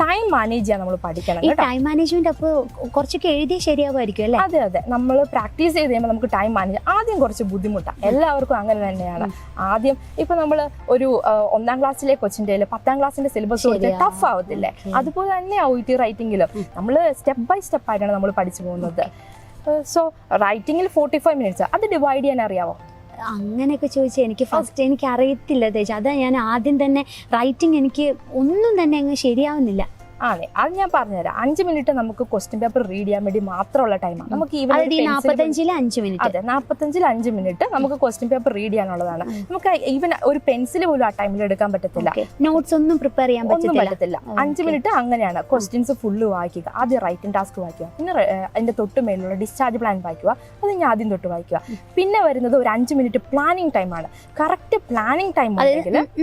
Time manage ചെയ്യാൻ നമ്മൾ പഠിക്കണം. ഈ ടൈം മാനേജ്മെന്റ് അപ്പോൾ കുറച്ചൊക്കെ എഴുതി ശരിയാവുമായിരിക്കും അല്ലേ? അതെ അതെ, നമ്മൾ പ്രാക്ടീസ് ചെയ്ത് കഴിയുമ്പോൾ നമുക്ക് ടൈം മാനേജ് ആദ്യം കുറച്ച് ബുദ്ധിമുട്ടാണ്, എല്ലാവർക്കും അങ്ങനെ തന്നെയാണ്. ആദ്യം ഇപ്പൊ നമ്മൾ ഒരു 1ാം ക്ലാസ്സിലെ കൊച്ചിന്റെ 10ാം ക്ലാസ്സിന്റെ സിലബസ് ടഫ് ആവത്തില്ലേ, അതുപോലെ തന്നെ OET റൈറ്റിംഗിലും നമ്മൾ സ്റ്റെപ്പ് ബൈ സ്റ്റെപ്പ് ആയിട്ടാണ് നമ്മൾ പഠിച്ചു പോകുന്നത്. സോ റൈറ്റിംഗിൽ 45 മിനിറ്റ്സ്, അത് ഡിവൈഡ് ചെയ്യാൻ അറിയാമോ? അങ്ങനെയൊക്കെ ചോദിച്ചാൽ എനിക്ക് ഫസ്റ്റ് എനിക്ക് അറിയത്തില്ല തേജ്. അതാ ഞാൻ ആദ്യം തന്നെ റൈറ്റിംഗ് എനിക്ക് ഒന്നും തന്നെ അങ്ങ് ശരിയാവുന്നില്ല. അതെ, അത് ഞാൻ പറഞ്ഞുതരാം. 5 മിനിറ്റ് നമുക്ക് ക്വസ്റ്റ്യൻ പേപ്പർ റീഡ് ചെയ്യാൻ വേണ്ടി മാത്രമുള്ള ടൈമാണ്. നമുക്ക് 45 മിനിറ്റ്. അതെ, 45 5 മിനിറ്റ് നമുക്ക് ക്വസ്റ്റ്യൻ പേപ്പർ റീഡ് ചെയ്യാനുള്ളതാണ്. നമുക്ക് ഈവൻ ഒരു പെൻസിൽ പോലും ആ ടൈമിൽ എടുക്കാൻ പറ്റത്തില്ല, നോട്ട്സ് ഒന്നും പ്രിപ്പയർ ചെയ്യാൻ പറ്റത്തില്ല. 5 മിനിറ്റ് അങ്ങനെയാണ്. ക്വസ്റ്റ്യൻസ് ഫുള്ള് വായിക്കുക, ആദ്യം റൈറ്റിംഗ് ടാസ്ക് വായിക്കുക, പിന്നെ അതിന്റെ തൊട്ട് മേലുള്ള ഡിസ്ചാർജ് പ്ലാൻ വായിക്കുക, അത് ഞാൻ ആദ്യം തൊട്ട് വായിക്കുക. പിന്നെ വരുന്നത് ഒരു 5 മിനിറ്റ് പ്ലാനിങ് ടൈമാണ്. കറക്റ്റ് പ്ലാനിങ് ടൈം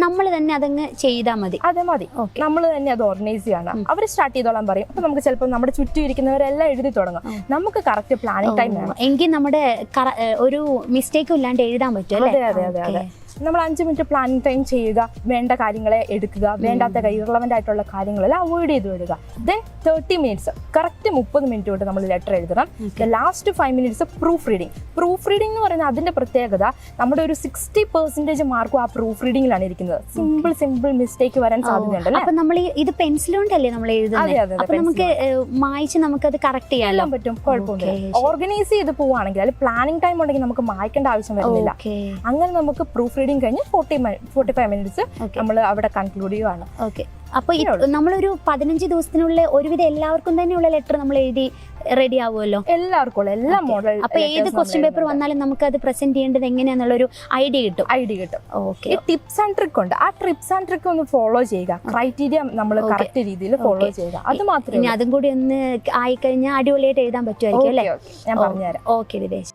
നമ്മൾ തന്നെ അതങ്ങ് ചെയ്താൽ മതി. അതെ മതി, നമ്മൾ തന്നെ അത് ഓർഗനൈസ് ചെയ്യണം. അവർ സ്റ്റാർട്ട് ചെയ്തോളാൻ പറയും. അപ്പൊ നമുക്ക് ചിലപ്പോൾ നമ്മുടെ ചുറ്റും ഇരിക്കുന്നവരെല്ലാം എഴുതി തുടങ്ങും. നമുക്ക് കറക്റ്റ് പ്ലാനിങ് ടൈം വേണം, എങ്കിൽ നമ്മുടെ ഒരു മിസ്റ്റേക്കും ഇല്ലാണ്ട് എഴുതാൻ പറ്റും. അതെ അതെ അതെ അതെ. നമ്മൾ 5 മിനിറ്റ് പ്ലാനിങ് ടൈം ചെയ്യുക, വേണ്ട കാര്യങ്ങളെ എടുക്കുക, വേണ്ടാത്ത ഇറലവൻ്റ് ആയിട്ടുള്ള കാര്യങ്ങളെല്ലാം അവോയ്ഡ് ചെയ്ത് വിടുക. ദെൻ 30 മിനിറ്റ്സ്, കറക്റ്റ് 30 മിനിറ്റ് കൊണ്ട് നമ്മൾ ലെറ്റർ എഴുതണം. Last 5 minutes proof reading. Proof reading എന്ന് പറയുന്നത് അതിന്റെ പ്രത്യേകത, നമ്മുടെ ഒരു 60% മാർക്കും ആ പ്രൂഫ് റീഡിംഗിലാണ് ഇരിക്കുന്നത്. സിമ്പിൾ മിസ്റ്റേക്ക് വരാൻ സാധ്യതയുണ്ടല്ലോ. അപ്പൊ നമ്മൾ ഇത് പെൻസിൽ കൊണ്ടല്ലേ നമ്മൾ എഴുതുന്നത്, അപ്പൊ നമുക്ക് മായ്ച്ച് നമുക്കത് കറക്റ്റ് ചെയ്യാൻ പറ്റും, കുഴപ്പമൊന്നുമില്ല. ഓർഗനൈസ് ചെയ്ത് പോവുകയാണെങ്കിൽ, അതിൽ പ്ലാനിങ് ടൈം ഉണ്ടെങ്കിൽ നമുക്ക് മായ്ക്കേണ്ട ആവശ്യം വരുന്നില്ല. അങ്ങനെ നമുക്ക് പ്രൂഫ് റീഡിംഗ് കഴിഞ്ഞ് 45 മിനിറ്റ്സ് നമ്മൾ അവിടെ കൺക്ലൂഡ് ചെയ്യുവാണ്. ഓക്കെ, അപ്പൊ നമ്മളൊരു 15 ദിവസത്തിനുള്ളിൽ ഒരുവിധം എല്ലാവർക്കും തന്നെയുള്ള ലെറ്റർ നമ്മൾ എഴുതി റെഡി ആവുമല്ലോ? എല്ലാവർക്കും, എല്ലാ മോഡൽ. അപ്പൊ ഏത് ക്വസ്റ്റ്യൻ പേപ്പർ വന്നാലും നമുക്ക് അത് പ്രസന്റ് ചെയ്യേണ്ടത് എങ്ങനെയാന്നുള്ളൊരു ഐഡിയ കിട്ടും. ഓക്കെ, ടിപ്സ് ആൻഡ് ട്രിക്ക് ഉണ്ട്. ആ ടിപ്സ് ആൻഡ് ട്രിക്ക് ഒന്ന് ഫോളോ ചെയ്യുക, ക്രൈറ്റീരിയ നമ്മൾ കറക്റ്റ് രീതിയിൽ ഫോളോ ചെയ്യുക, അത് മാത്രമേ. ഇനി അതും കൂടി ഒന്ന് ആയിക്കഴിഞ്ഞാൽ അടിപൊളിയായിട്ട് എഴുതാൻ പറ്റുമായിരിക്കും അല്ലേ? ഞാൻ പറഞ്ഞുതരാം. ഓക്കെ ദിനേശ്.